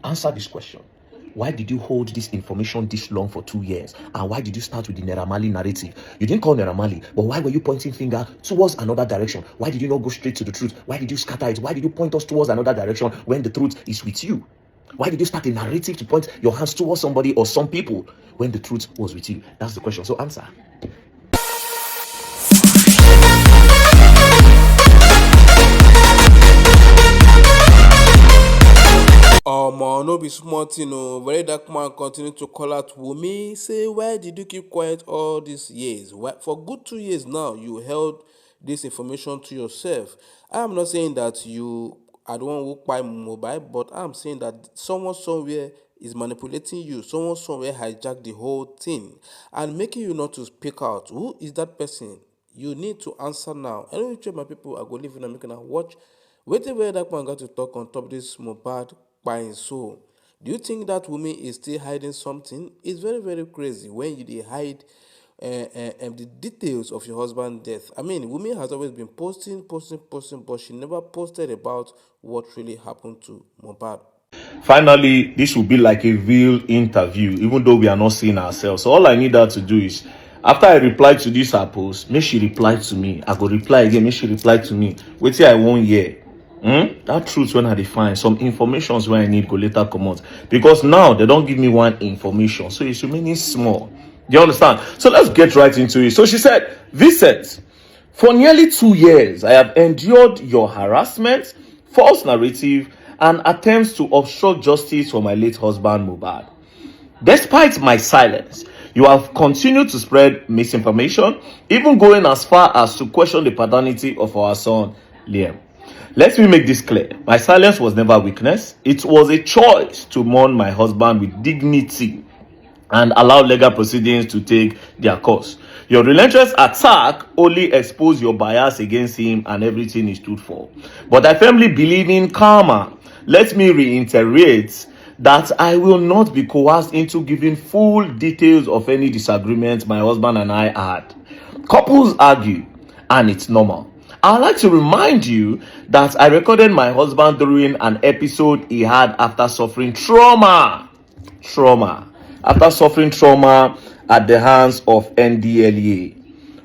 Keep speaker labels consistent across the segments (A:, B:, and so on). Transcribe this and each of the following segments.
A: Answer this question. Why did you hold this information this long for 2 years? And why did you start with the Naira Marley narrative? You didn't call Naira Marley, but why were you pointing finger towards another direction? Why did you not go straight to the truth? Why did you scatter it? Why did you point us towards another direction when the truth is with you? Why did you start a narrative to point your hands towards somebody or some people when the truth was with you? That's the question. So answer.
B: No be small thing o. Verydarkman continue to call out Wunmi, say why did you keep quiet all these years? Why, for good 2 years now, you held this information to yourself. I'm not saying that you are the one who buy Mohbad, but I'm saying that someone somewhere is manipulating you. Someone somewhere hijacked the whole thing and making you not to speak out. Who is that person? You need to answer now. Anyway, my people, I go leave you and make and watch. Wetin Verydarkman got to talk on top this Mohbad buying. So, do you think that Wunmi is still hiding something? It's very, very crazy when you hide the details of your husband's death. I mean, Wunmi has always been posting, but she never posted about what really happened to Mohbad.
A: Finally, this will be like a real interview, even though we are not seeing ourselves. So all I need her to do is, after I reply to this her post, make she reply to me. I go reply again, make she reply to me. Wait till I won't hear. That truth when I define some informations when I need go later come out. Because now they don't give me one information. So it's remaining small. Do you understand? So let's get right into it. So she said, Vincent, for nearly 2 years, I have endured your harassment, false narrative, and attempts to obstruct justice for my late husband, Mohbad. Despite my silence, you have continued to spread misinformation, even going as far as to question the paternity of our son, Liam. Let me make this clear. My silence was never weakness. It was a choice to mourn my husband with dignity and allow legal proceedings to take their course. Your relentless attack only exposed your bias against him and everything he stood for. But I firmly believe in karma. Let me reiterate that I will not be coerced into giving full details of any disagreement my husband and I had. Couples argue, and it's normal. I'd like to remind you that I recorded my husband during an episode he had after suffering trauma. After suffering trauma at the hands of NDLEA,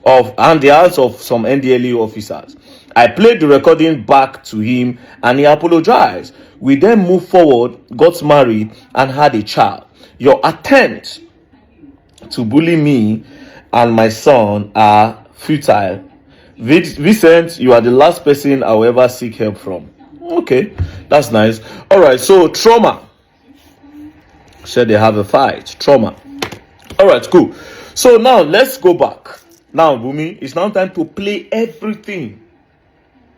A: and the hands of some NDLEA officers. I played the recording back to him and he apologized. We then moved forward, got married, and had a child. Your attempts to bully me and my son are futile. Vincent, you are the last person I will ever seek help from. Okay, that's nice. All right, so trauma. Said they have a fight. Trauma. All right, cool. So now let's go back. Now, Wunmi, it's now time to play everything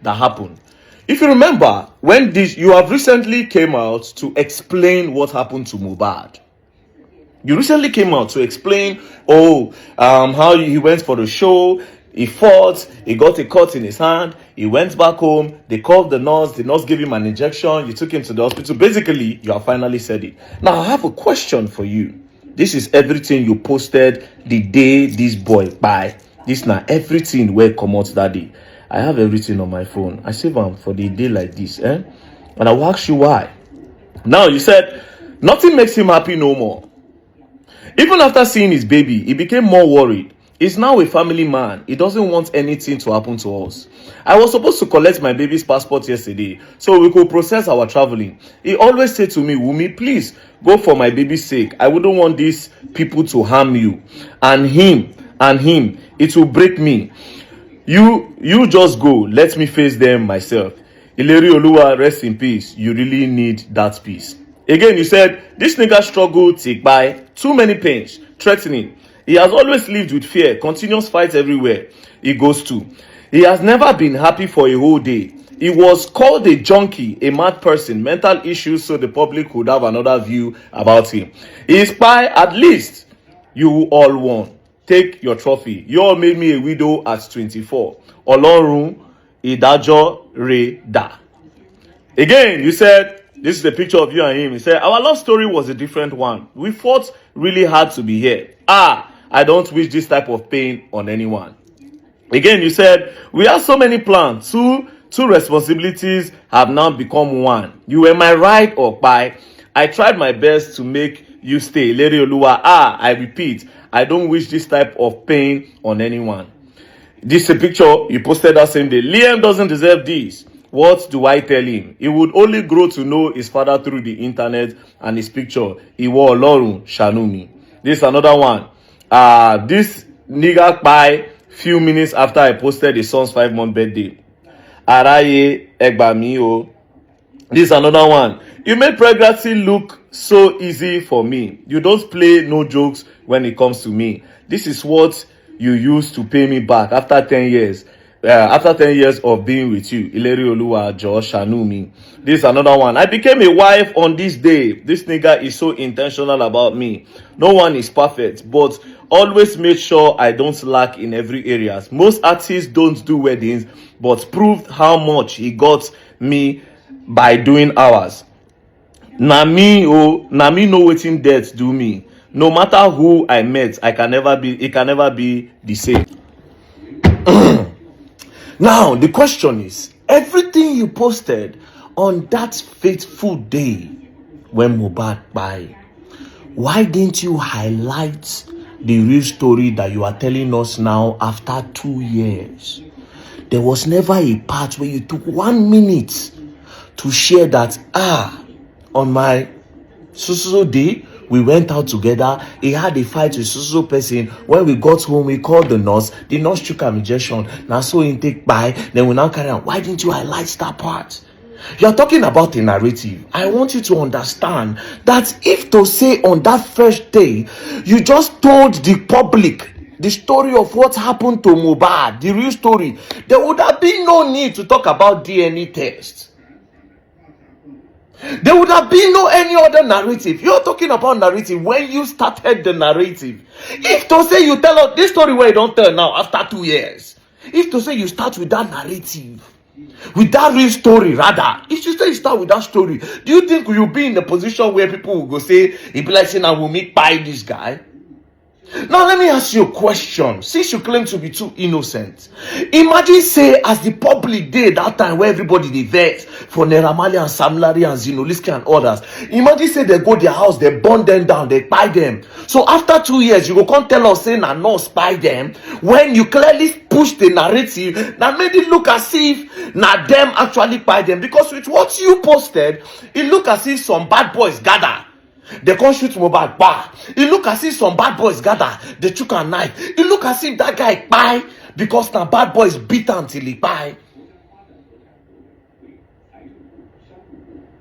A: that happened. If you remember, when you have recently came out to explain what happened to Mohbad. You recently came out to explain, how he went for the show. He fought, he got a cut in his hand, he went back home, they called the nurse gave him an injection, you took him to the hospital. Basically, you have finally said it. Now, I have a question for you. This is everything you posted the day this boy buy. This now everything where come out that day. I have everything on my phone. I save them for the day like this, And I will ask you why. Now, you said, nothing makes him happy no more. Even after seeing his baby, he became more worried. He's now a family man. He doesn't want anything to happen to us. I was supposed to collect my baby's passport yesterday so we could process our traveling. He always said to me, Wunmi, please go for my baby's sake. I wouldn't want these people to harm you. And him, it will break me. You just go. Let me face them myself. Ileri Oluwa, rest in peace. You really need that peace. Again, you said, this nigga struggled to buy too many pains, threatening. He has always lived with fear, continuous fights everywhere he goes to. He has never been happy for a whole day. He was called a junkie, a mad person, mental issues, so the public could have another view about him. He is spy, at least you all won. Take your trophy. You all made me a widow at 24. Olorun Idajo Re Da. Again, you said, this is the picture of you and him. He said, our love story was a different one. We fought really hard to be here. I don't wish this type of pain on anyone. Again, you said, we have so many plans. Two responsibilities have now become one. You were my ride or buy, I tried my best to make you stay. Lady Oluwa, I repeat, I don't wish this type of pain on anyone. This is a picture you posted that same day. Liam doesn't deserve this. What do I tell him? He would only grow to know his father through the internet and his picture. Iwo Olorun Shanu mi. This is another one. This nigga by few minutes after I posted his son's 5-month birthday. Araye Egbami o. This is another one. You made pregnancy look so easy for me. You don't play no jokes when it comes to me. This is what you used to pay me back after 10 years. After 10 years of being with you. Ileri Oluwa Josh Shanumi. This is another one. I became a wife on this day. This nigga is so intentional about me. No one is perfect, but always make sure I don't lack in every area. Most artists don't do weddings, but proved how much he got me by doing ours. Na me know wetin death do me. No matter who I met, it can never be the same. Now the question is, everything you posted on that fateful day when Mohbad died, why didn't you highlight the real story that you are telling us now after 2 years? There was never a part where you took 1 minute to share that, on my so day, we went out together. He had a fight with so person. When we got home, we called the nurse. The nurse took an injection. Now so intake by. Then we now carry on. Why didn't you highlight that part? You're talking about a narrative. I want you to understand that if to say on that first day, you just told the public the story of what happened to Mohbad, the real story, there would have been no need to talk about DNA test. There would have been no any other narrative. You're talking about narrative when you started the narrative. If to say you tell us this story where you don't tell now after 2 years, if to say you start with that narrative, with that real story rather, if you say you start with that story, do you think you'll be in the position where people will go say, it be like saying I will meet by this guy? Now let me ask you a question. Since you claim to be too innocent, imagine say as the public did that time where everybody dey vex for Naira Marley and Sam Larry and Zinoliski and others. Imagine say they go their house, they burn them down, they buy them. So after 2 years, you go come tell us say na no spy them when you clearly push the narrative that made it look as if na them actually buy them. Because with what you posted, it look as if some bad boys gather. They can't shoot Mohbad bar. It look as if some bad boys gather. They took a knife. It look as if that guy buy because now bad boys beat him till he buy.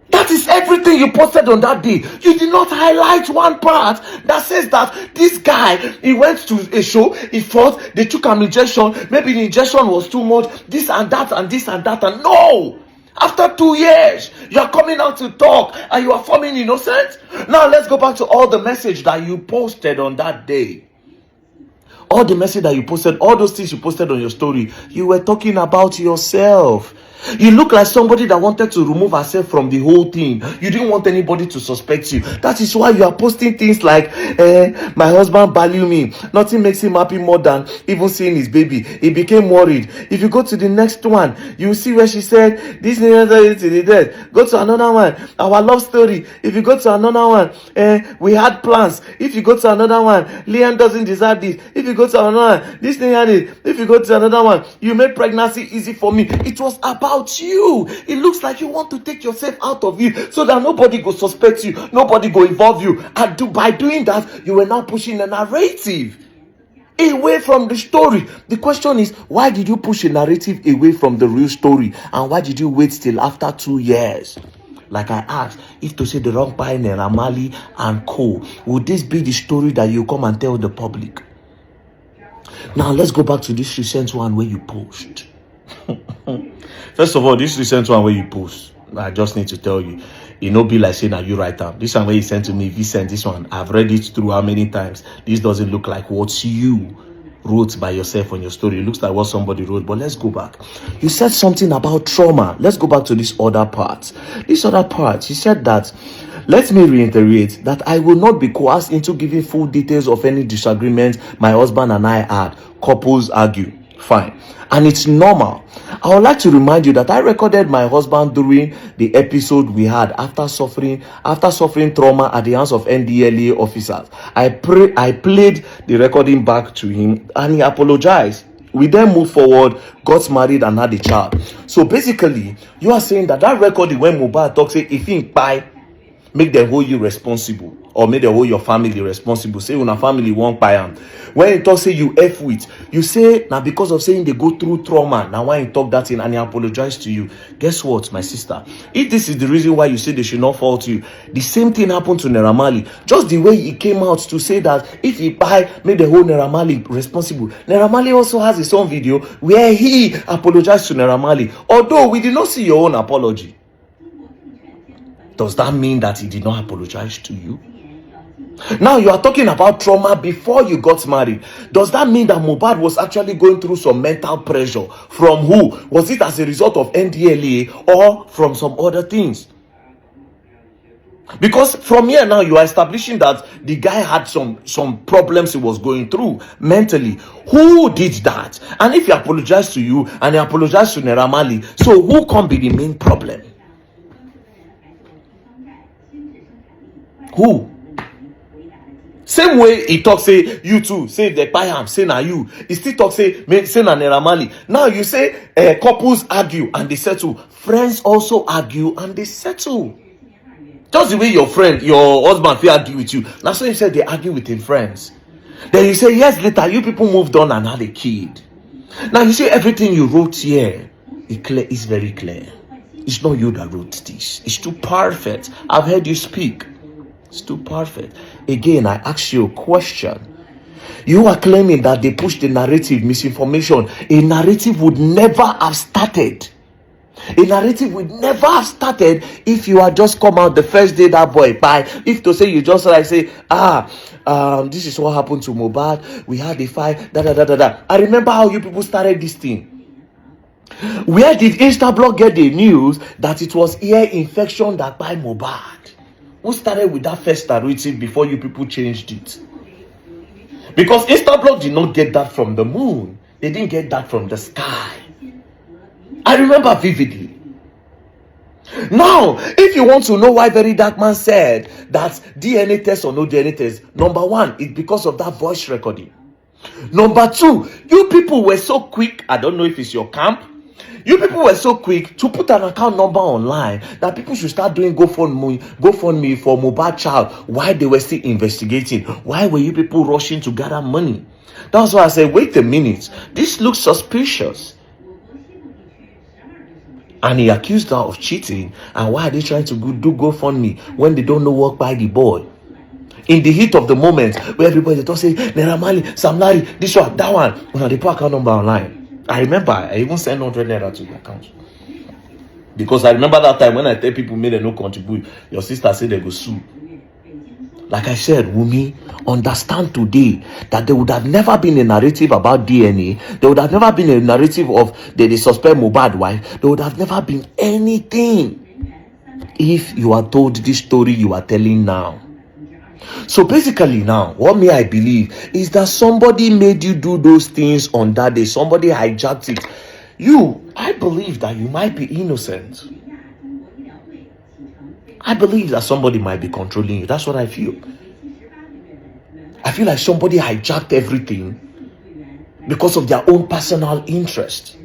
A: That is everything you posted on that day. You did not highlight one part that says that this guy, he went to a show, he fought, they took an injection, maybe the injection was too much, this and that and this and that, and no! After 2 years, you are coming out to talk and you are forming innocent. Now let's go back to all the message that you posted on that day. All the message that you posted, all those things you posted on your story, you were talking about yourself. You look like somebody that wanted to remove herself from the whole thing. You didn't want anybody to suspect you. That is why you are posting things like, my husband value me. Nothing makes him happy more than even seeing his baby. He became worried. If you go to the next one, you see where she said, this is to the death. Go to another one. Our love story. If you go to another one, we had plans. If you go to another one, Liam doesn't deserve this. If you go to another one, this thing and it. If you go to another one, you made pregnancy easy for me. It was about you. It looks like you want to take yourself out of it so that nobody go suspect you, nobody go involve you. And by doing that, you were now pushing a narrative away from the story. The question is, why did you push a narrative away from the real story? And why did you wait till after 2 years? Like I asked, if to say the wrong by Naira Marley and co, would this be the story that you come and tell the public? Now let's go back to this recent one where you post. First of all, this recent one where you post, I just need to tell you, it no be like saying that you write down. This one where you sent to me, if you sent this one, I've read it through how many times. This doesn't look like what you wrote by yourself on your story. It looks like what somebody wrote. But let's go back. You said something about trauma. Let's go back to this other part. This other part, you said that, let me reiterate that I will not be coerced into giving full details of any disagreement my husband and I had. Couples argue. Fine. And it's normal. I would like to remind you that I recorded my husband during the episode we had after suffering trauma at the hands of NDLA officers. I played the recording back to him and he apologized. We then moved forward, got married and had a child. So basically, you are saying that recording when Mohbad talks, say if he buy, make them hold you responsible, or make them hold your family responsible. Say when a family won't buy them. When he talk say you F with, you say now because of saying they go through trauma. Now why he talk that thing and he apologize to you? Guess what, my sister? If this is the reason why you say they should not fall to you, the same thing happened to Naira Marley. Just the way he came out to say that if he buy, make the whole Naira Marley responsible. Naira Marley also has his own video where he apologized to Naira Marley. Although we did not see your own apology. Does that mean that he did not apologize to you? Now you are talking about trauma before you got married. Does that mean that Mohbad was actually going through some mental pressure? From who? Was it as a result of NDLA or from some other things? Because from here now you are establishing that the guy had some problems he was going through mentally. Who did that? And if he apologized to you and he apologized to Naira Marley, so who can be the main problem? Who? Same way he talk say you too, say they buy him, say na you. He still talk say na Naira Marley. Now you say couples argue and they settle. Friends also argue and they settle. Just the way your husband will argue with you. Now so you said they argue with his friends. Then you say yes later you people moved on and had a kid. Now you say everything you wrote here is very clear. It's not you that wrote this. It's too perfect. I've heard you speak. It's too perfect. Again, I ask you a question. You are claiming that they pushed the narrative, misinformation. A narrative would never have started. A narrative would never have started if you had just come out the first day that boy by. If to say you just like say, this is what happened to Mohbad. We had a fight. I remember how you people started this thing. Where did Instablog get the news that it was ear infection that by Mohbad? Who started with that first narrative before you people changed it? Because Instablog did not get that from the moon. They didn't get that from the sky. I remember vividly. Now, if you want to know why Verydarkman said that DNA test or no DNA test, number one, it's because of that voice recording. Number two, you people were so quick, I don't know if it's your camp, you people were so quick to put an account number online that people should start doing GoFundMe for Mohbad child while they were still investigating. Why were you people rushing to gather money? That's why I said, wait a minute, this looks suspicious. And he accused her of cheating. And why are they trying to do GoFundMe when they don't know what by the boy? In the heat of the moment, where everybody don't say, Naira Marley, Sam Larry, this one, that one, they put account number online. I remember, I even sent 100 naira to the account. Because I remember that time when I tell people made a no contribute, your sister said they go sue. Like I said, Wunmi, understand today that there would have never been a narrative about DNA. There would have never been a narrative of they suspect Mohbad wife. There would have never been anything if you are told this story you are telling now. So basically now, what me I believe is that somebody made you do those things on that day. Somebody hijacked it. I believe that you might be innocent. I believe that somebody might be controlling you. That's what I feel. I feel like somebody hijacked everything because of their own personal interest.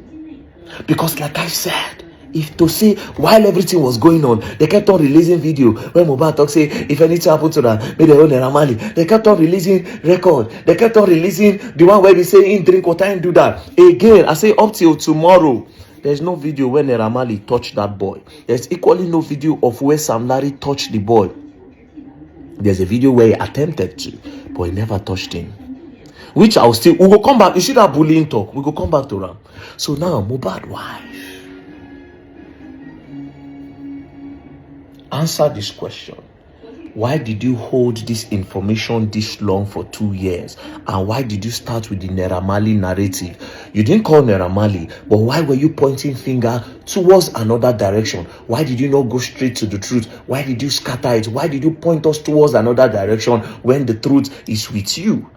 A: Because like I said, if to say while everything was going on, they kept on releasing video when Mohbad talk say if anything happened to that, maybe they own Naira Marley. They kept on releasing record. They kept on releasing the one where they say in drink water and do that. Again, I say up till tomorrow, there's no video when Naira Marley touched that boy. There's equally no video of where Sam Larry touched the boy. There's a video where he attempted to, but he never touched him. Which we will come back. You see that bullying talk? We will come back to that. So now, Mohbad wife. Answer this question. Why did you hold this information this long for 2 years? And why did you start with the Naira Marley narrative? You didn't call Naira Marley, but why were you pointing finger towards another direction? Why did you not go straight to the truth? Why did you scatter it? Why did you point us towards another direction when the truth is with you?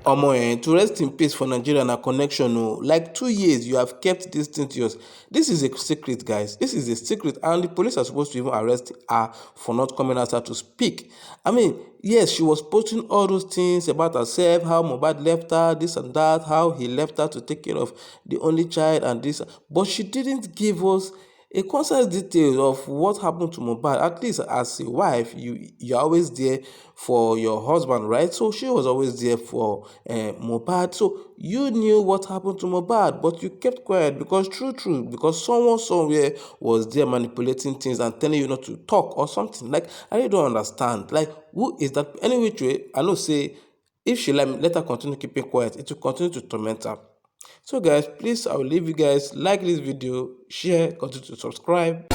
B: Omo, to rest in peace for Nigeria na connection o. Like 2 years you have kept this thing to yourself. This is a secret, guys. This is a secret, and the police are supposed to even arrest her for not coming outside to speak. I mean, yes, she was posting all those things about herself, how Mohbad left her, this and that, how he left her to take care of the only child and this, but she didn't give us a concise detail of what happened to Mohbad. At least as a wife, you're always there for your husband, right? So she was always there for Mohbad. So you knew what happened to Mohbad, but you kept quiet because true, because someone somewhere was there manipulating things and telling you not to talk or something. Like, I really don't understand. Like, who is that? Any which way, I know say if she let her continue keeping quiet, it will continue to torment her. So guys, please, I will leave you guys. Like this video, share, continue to subscribe.